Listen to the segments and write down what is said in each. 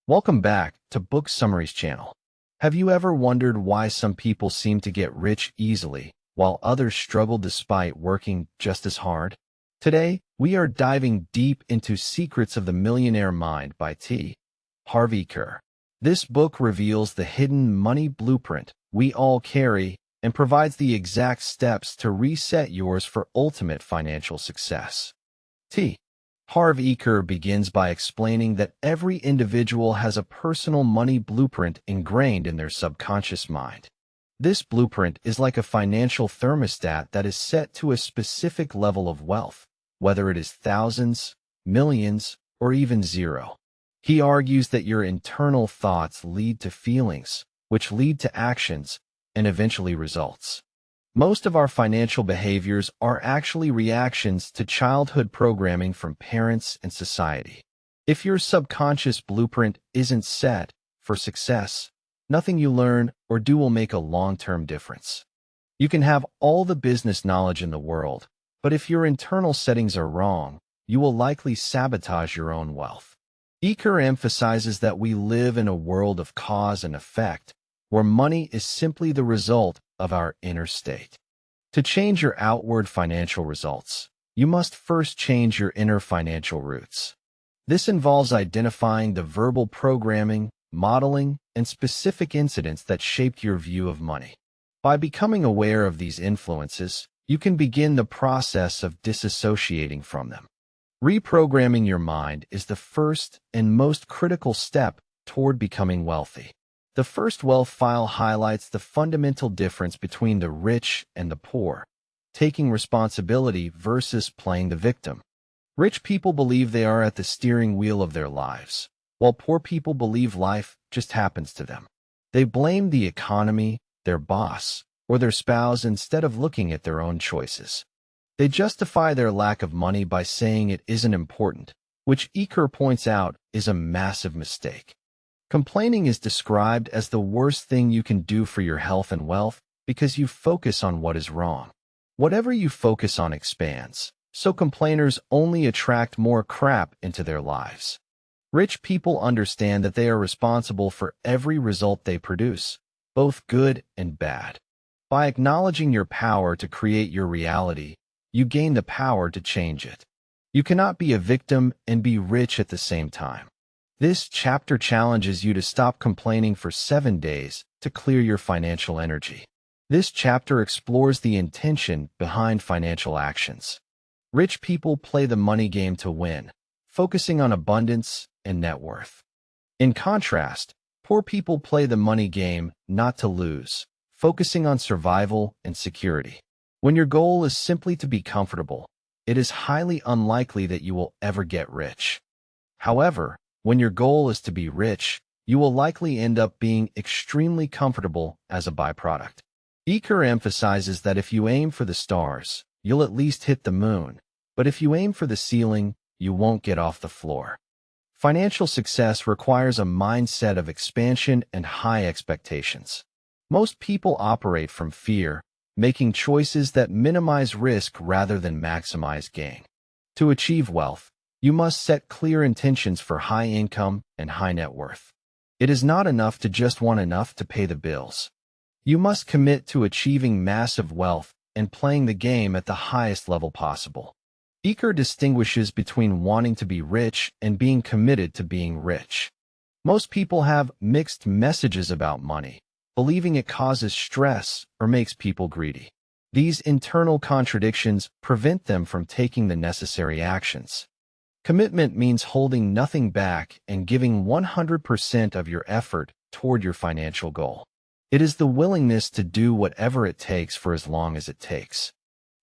Welcome back to Book Summaries channel. Have you ever wondered why some people seem to get rich easily, while others struggle despite working just as hard? Today, we are diving deep into Secrets of the Millionaire Mind by T. Harv Eker. This book reveals the hidden money blueprint we all carry and provides the exact steps to reset yours for ultimate financial success. T. Harv Eker begins by explaining that every individual has a personal money blueprint ingrained in their subconscious mind. This blueprint is like a financial thermostat that is set to a specific level of wealth, whether it is thousands, millions, or even zero. He argues that your internal thoughts lead to feelings, which lead to actions, and eventually results. Most of our financial behaviors are actually reactions to childhood programming from parents and society. If your subconscious blueprint isn't set for success, nothing you learn or do will make a long-term difference. You can have all the business knowledge in the world, but if your internal settings are wrong, you will likely sabotage your own wealth. Eker emphasizes that we live in a world of cause and effect, where money is simply the result of our inner state. To change your outward financial results, you must first change your inner financial roots. This involves identifying the verbal programming, modeling, and specific incidents that shaped your view of money. By becoming aware of these influences, you can begin the process of disassociating from them. Reprogramming your mind is the first and most critical step toward becoming wealthy. The first wealth file highlights the fundamental difference between the rich and the poor, taking responsibility versus playing the victim. Rich people believe they are at the steering wheel of their lives, while poor people believe life just happens to them. They blame the economy, their boss, or their spouse instead of looking at their own choices. They justify their lack of money by saying it isn't important, which Eker points out is a massive mistake. Complaining is described as the worst thing you can do for your health and wealth because you focus on what is wrong. Whatever you focus on expands, so complainers only attract more crap into their lives. Rich people understand that they are responsible for every result they produce, both good and bad. By acknowledging your power to create your reality, you gain the power to change it. You cannot be a victim and be rich at the same time. This chapter challenges you to stop complaining for 7 days to clear your financial energy. This chapter explores the intention behind financial actions. Rich people play the money game to win, focusing on abundance and net worth. In contrast, poor people play the money game not to lose, focusing on survival and security. When your goal is simply to be comfortable, it is highly unlikely that you will ever get rich. However, when your goal is to be rich, you will likely end up being extremely comfortable as a byproduct. Eker emphasizes that if you aim for the stars, you'll at least hit the moon, but if you aim for the ceiling, you won't get off the floor. Financial success requires a mindset of expansion and high expectations. Most people operate from fear, making choices that minimize risk rather than maximize gain. To achieve wealth, you must set clear intentions for high income and high net worth. It is not enough to just want enough to pay the bills. You must commit to achieving massive wealth and playing the game at the highest level possible. Eker distinguishes between wanting to be rich and being committed to being rich. Most people have mixed messages about money, believing it causes stress or makes people greedy. These internal contradictions prevent them from taking the necessary actions. Commitment means holding nothing back and giving 100% of your effort toward your financial goal. It is the willingness to do whatever it takes for as long as it takes.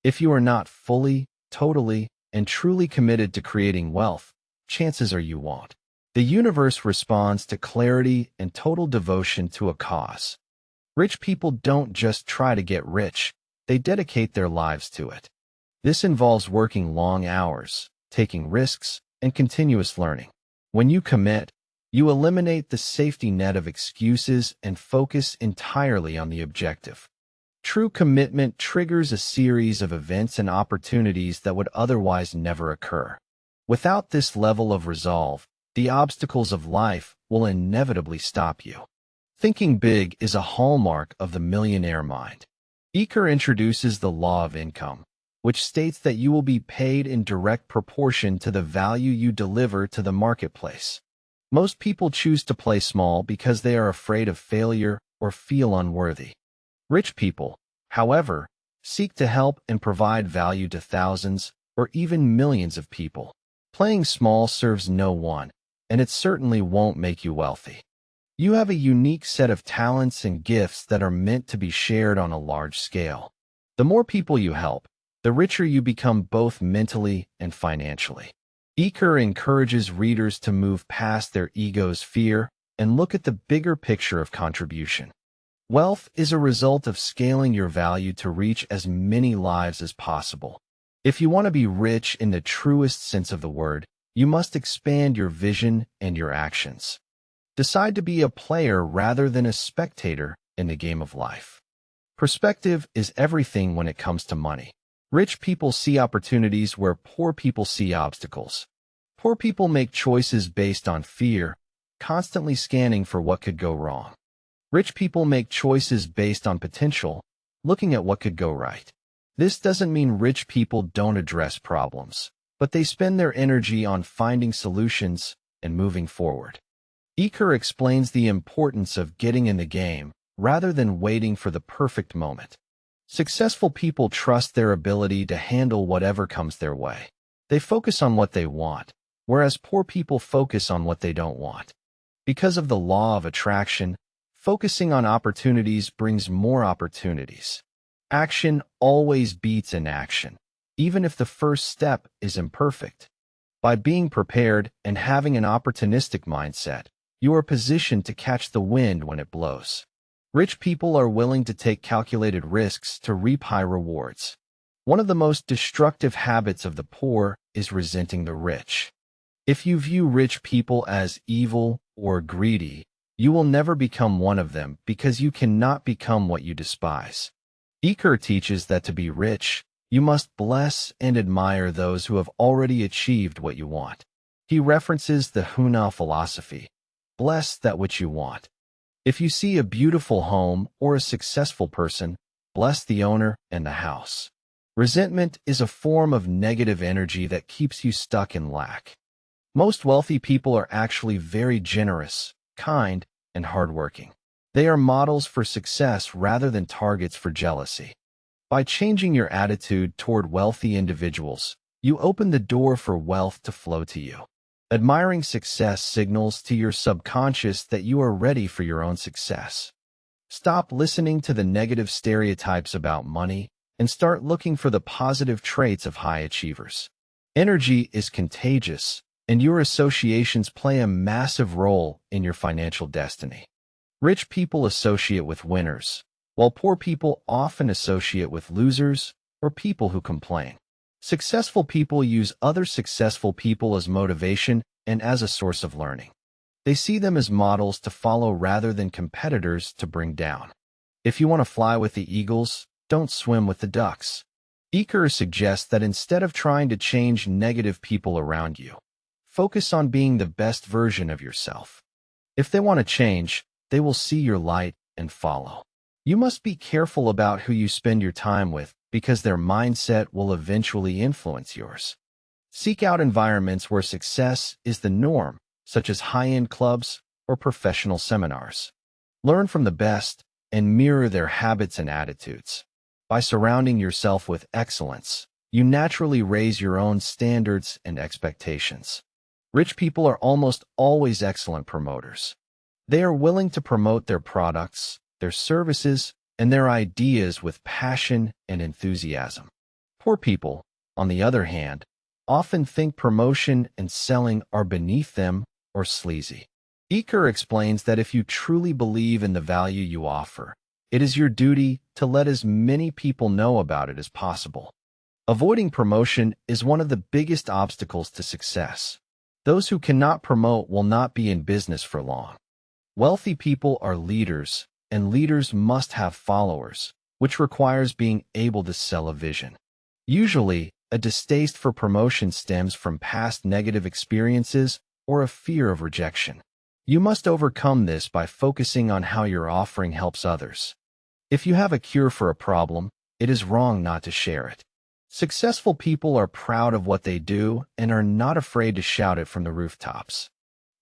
If you are not fully, totally, and truly committed to creating wealth, chances are you won't. The universe responds to clarity and total devotion to a cause. Rich people don't just try to get rich, they dedicate their lives to it. This involves working long hours, taking risks, and continuous learning. When you commit, you eliminate the safety net of excuses and focus entirely on the objective. True commitment triggers a series of events and opportunities that would otherwise never occur. Without this level of resolve, the obstacles of life will inevitably stop you. Thinking big is a hallmark of the millionaire mind. Eker introduces the law of income, which states that you will be paid in direct proportion to the value you deliver to the marketplace. Most people choose to play small because they are afraid of failure or feel unworthy. Rich people, however, seek to help and provide value to thousands or even millions of people. Playing small serves no one, and it certainly won't make you wealthy. You have a unique set of talents and gifts that are meant to be shared on a large scale. The more people you help, the richer you become both mentally and financially. Eker encourages readers to move past their ego's fear and look at the bigger picture of contribution. Wealth is a result of scaling your value to reach as many lives as possible. If you want to be rich in the truest sense of the word, you must expand your vision and your actions. Decide to be a player rather than a spectator in the game of life. Perspective is everything when it comes to money. Rich people see opportunities where poor people see obstacles. Poor people make choices based on fear, constantly scanning for what could go wrong. Rich people make choices based on potential, looking at what could go right. This doesn't mean rich people don't address problems, but they spend their energy on finding solutions and moving forward. Eker explains the importance of getting in the game rather than waiting for the perfect moment. Successful people trust their ability to handle whatever comes their way. They focus on what they want, whereas poor people focus on what they don't want. Because of the law of attraction, focusing on opportunities brings more opportunities. Action always beats inaction, even if the first step is imperfect. By being prepared and having an opportunistic mindset, you are positioned to catch the wind when it blows. Rich people are willing to take calculated risks to reap high rewards. One of the most destructive habits of the poor is resenting the rich. If you view rich people as evil or greedy, you will never become one of them because you cannot become what you despise. Eker teaches that to be rich, you must bless and admire those who have already achieved what you want. He references the Huna philosophy. Bless that which you want. If you see a beautiful home or a successful person, bless the owner and the house. Resentment is a form of negative energy that keeps you stuck in lack. Most wealthy people are actually very generous, kind, and hardworking. They are models for success rather than targets for jealousy. By changing your attitude toward wealthy individuals, you open the door for wealth to flow to you. Admiring success signals to your subconscious that you are ready for your own success. Stop listening to the negative stereotypes about money and start looking for the positive traits of high achievers. Energy is contagious, and your associations play a massive role in your financial destiny. Rich people associate with winners, while poor people often associate with losers or people who complain. Successful people use other successful people as motivation and as a source of learning. They see them as models to follow rather than competitors to bring down. If you want to fly with the eagles, don't swim with the ducks. Eker suggests that instead of trying to change negative people around you, focus on being the best version of yourself. If they want to change, they will see your light and follow. You must be careful about who you spend your time with because their mindset will eventually influence yours. Seek out environments where success is the norm, such as high-end clubs or professional seminars. Learn from the best and mirror their habits and attitudes. By surrounding yourself with excellence, you naturally raise your own standards and expectations. Rich people are almost always excellent promoters. They are willing to promote their products, their services, and their ideas with passion and enthusiasm. Poor people, on the other hand, often think promotion and selling are beneath them or sleazy. Eker explains that if you truly believe in the value you offer, it is your duty to let as many people know about it as possible. Avoiding promotion is one of the biggest obstacles to success. Those who cannot promote will not be in business for long. Wealthy people are leaders, and leaders must have followers, which requires being able to sell a vision. Usually, a distaste for promotion stems from past negative experiences or a fear of rejection. You must overcome this by focusing on how your offering helps others. If you have a cure for a problem, it is wrong not to share it. Successful people are proud of what they do and are not afraid to shout it from the rooftops.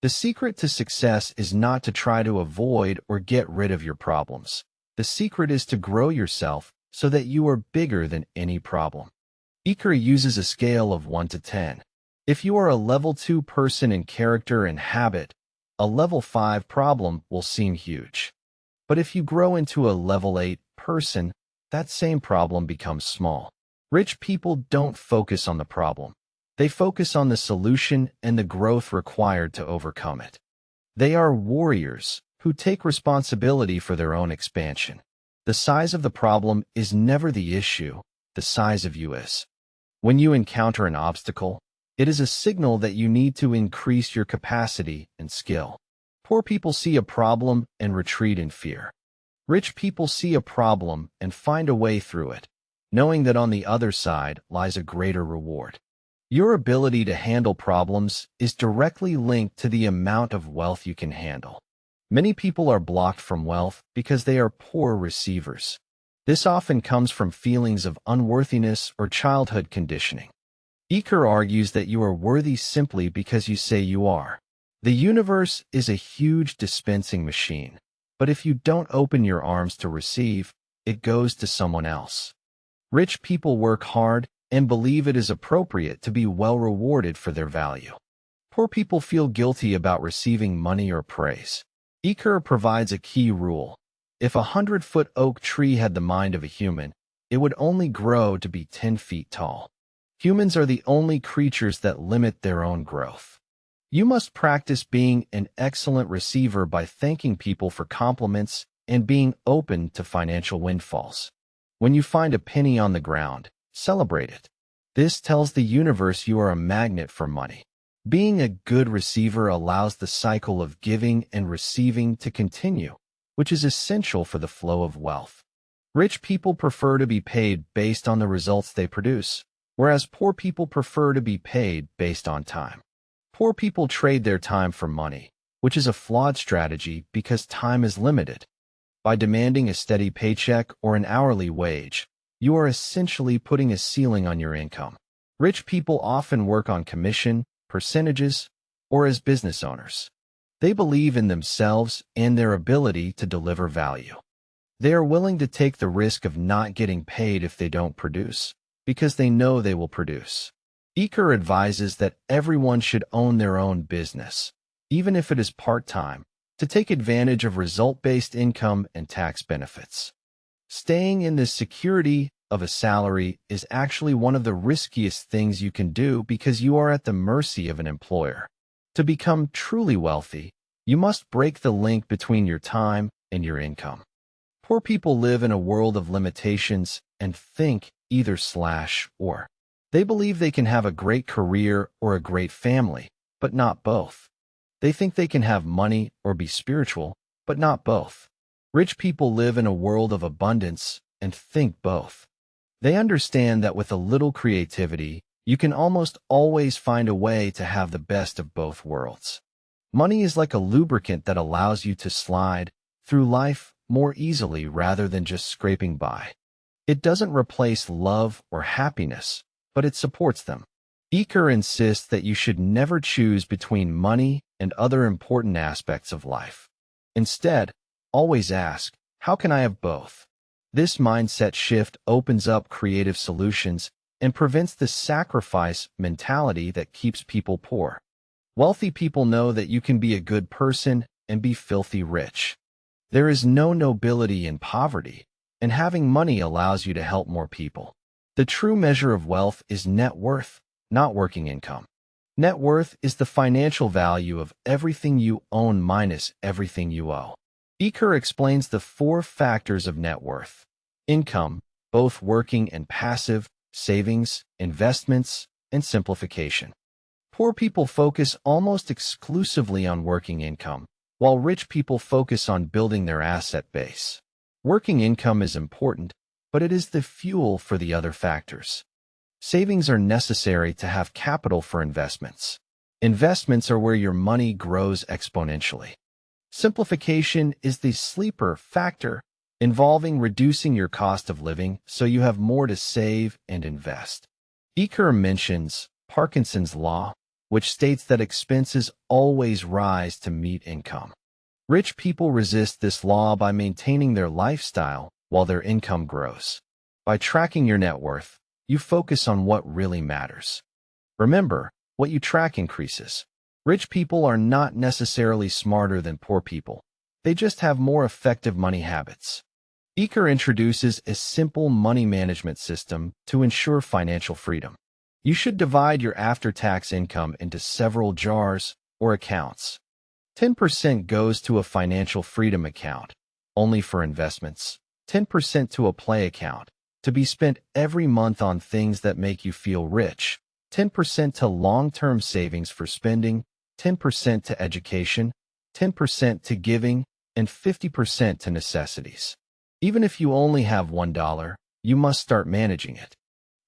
The secret to success is not to try to avoid or get rid of your problems. The secret is to grow yourself so that you are bigger than any problem. Iker uses a scale of 1 to 10. If you are a level 2 person in character and habit, a level 5 problem will seem huge. But if you grow into a level 8 person, that same problem becomes small. Rich people don't focus on the problem. They focus on the solution and the growth required to overcome it. They are warriors who take responsibility for their own expansion. The size of the problem is never the issue, the size of you is. When you encounter an obstacle, it is a signal that you need to increase your capacity and skill. Poor people see a problem and retreat in fear. Rich people see a problem and find a way through it, knowing that on the other side lies a greater reward. Your ability to handle problems is directly linked to the amount of wealth you can handle. Many people are blocked from wealth because they are poor receivers. This often comes from feelings of unworthiness or childhood conditioning. Iker argues that you are worthy simply because you say you are. The universe is a huge dispensing machine, but if you don't open your arms to receive, it goes to someone else. Rich people work hard and believe it is appropriate to be well rewarded for their value. Poor people feel guilty about receiving money or praise. Iker provides a key rule. If a 100-foot oak tree had the mind of a human, it would only grow to be 10 feet tall. Humans are the only creatures that limit their own growth. You must practice being an excellent receiver by thanking people for compliments and being open to financial windfalls. When you find a penny on the ground, celebrate it. This tells the universe you are a magnet for money. Being a good receiver allows the cycle of giving and receiving to continue, which is essential for the flow of wealth. Rich people prefer to be paid based on the results they produce, whereas poor people prefer to be paid based on time. Poor people trade their time for money, which is a flawed strategy because time is limited. By demanding a steady paycheck or an hourly wage, you are essentially putting a ceiling on your income. Rich people often work on commission, percentages, or as business owners. They believe in themselves and their ability to deliver value. They are willing to take the risk of not getting paid if they don't produce, because they know they will produce. Iker advises that everyone should own their own business, even if it is part-time, to take advantage of result-based income and tax benefits. Staying in the security of a salary is actually one of the riskiest things you can do because you are at the mercy of an employer. To become truly wealthy, you must break the link between your time and your income. Poor people live in a world of limitations and think either/or. They believe they can have a great career or a great family, but not both. They think they can have money or be spiritual, but not both. Rich people live in a world of abundance and think both. They understand that with a little creativity, you can almost always find a way to have the best of both worlds. Money is like a lubricant that allows you to slide through life more easily rather than just scraping by. It doesn't replace love or happiness, but it supports them. Iker insists that you should never choose between money and other important aspects of life. Instead, always ask, how can I have both? This mindset shift opens up creative solutions and prevents the sacrifice mentality that keeps people poor. Wealthy people know that you can be a good person and be filthy rich. There is no nobility in poverty, and having money allows you to help more people. The true measure of wealth is net worth, not working income. Net worth is the financial value of everything you own minus everything you owe. Iker explains the 4 factors of net worth: income, both working and passive, savings, investments, and simplification. Poor people focus almost exclusively on working income, while rich people focus on building their asset base. Working income is important, but it is the fuel for the other factors. Savings are necessary to have capital for investments. Investments are where your money grows exponentially. Simplification is the sleeper factor, involving reducing your cost of living so you have more to save and invest. Eker mentions Parkinson's law, which states that expenses always rise to meet income. Rich people resist this law by maintaining their lifestyle while their income grows. By tracking your net worth, you focus on what really matters. Remember, what you track increases. Rich people are not necessarily smarter than poor people. They just have more effective money habits. Eker introduces a simple money management system to ensure financial freedom. You should divide your after-tax income into several jars or accounts. 10% goes to a financial freedom account, only for investments. 10% to a play account, to be spent every month on things that make you feel rich. 10% to long-term savings for spending, 10% to education, 10% to giving, and 50% to necessities. Even if you only have $1, you must start managing it.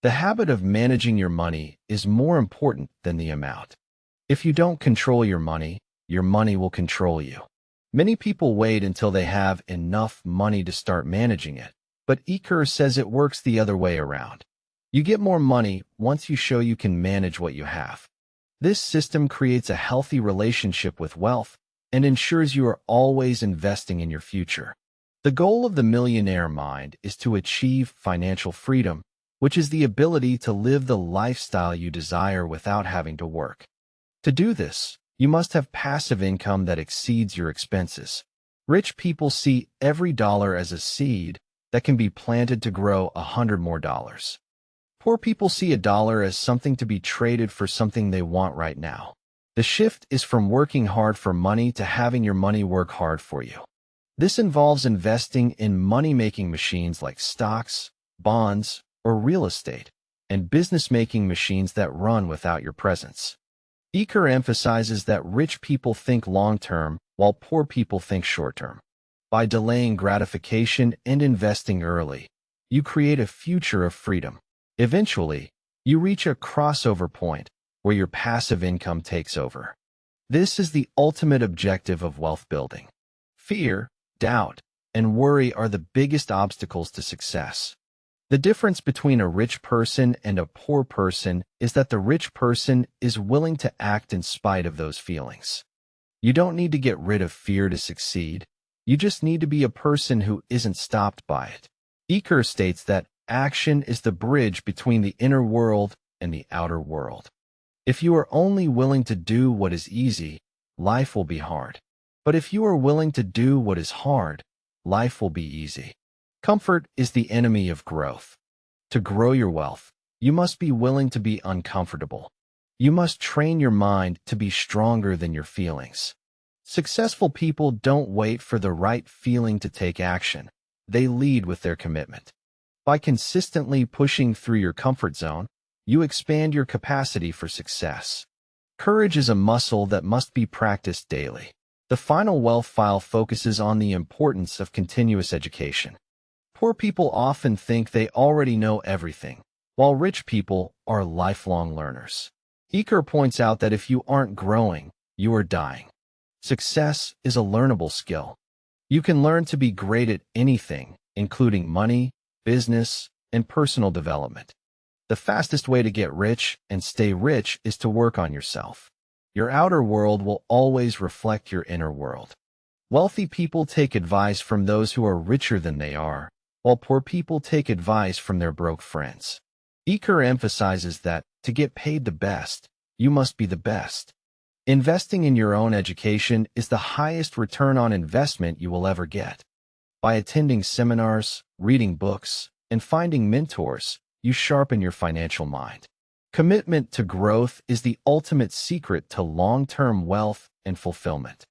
The habit of managing your money is more important than the amount. If you don't control your money will control you. Many people wait until they have enough money to start managing it, but Eker says it works the other way around. You get more money once you show you can manage what you have. This system creates a healthy relationship with wealth and ensures you are always investing in your future. The goal of the Millionaire Mind is to achieve financial freedom, which is the ability to live the lifestyle you desire without having to work. To do this, you must have passive income that exceeds your expenses. Rich people see every dollar as a seed that can be planted to grow $100 more. Poor people see a dollar as something to be traded for something they want right now. The shift is from working hard for money to having your money work hard for you. This involves investing in money-making machines like stocks, bonds, or real estate, and business-making machines that run without your presence. Eker emphasizes that rich people think long-term while poor people think short-term. By delaying gratification and investing early, you create a future of freedom. Eventually, you reach a crossover point where your passive income takes over. This is the ultimate objective of wealth building. Fear, doubt, and worry are the biggest obstacles to success. The difference between a rich person and a poor person is that the rich person is willing to act in spite of those feelings. You don't need to get rid of fear to succeed. You just need to be a person who isn't stopped by it. Eker states that action is the bridge between the inner world and the outer world. If you are only willing to do what is easy, life will be hard. But if you are willing to do what is hard, life will be easy. Comfort is the enemy of growth. To grow your wealth, you must be willing to be uncomfortable. You must train your mind to be stronger than your feelings. Successful people don't wait for the right feeling to take action. They lead with their commitment. By consistently pushing through your comfort zone, you expand your capacity for success. Courage is a muscle that must be practiced daily. The final wealth file focuses on the importance of continuous education. Poor people often think they already know everything, while rich people are lifelong learners. Eker points out that if you aren't growing, you are dying. Success is a learnable skill. You can learn to be great at anything, including money, business, and personal development. The fastest way to get rich and stay rich is to work on yourself. Your outer world will always reflect your inner world. Wealthy people take advice from those who are richer than they are, while poor people take advice from their broke friends. Eker emphasizes that, to get paid the best, you must be the best. Investing in your own education is the highest return on investment you will ever get. By attending seminars, reading books, and finding mentors, you sharpen your financial mind. Commitment to growth is the ultimate secret to long-term wealth and fulfillment.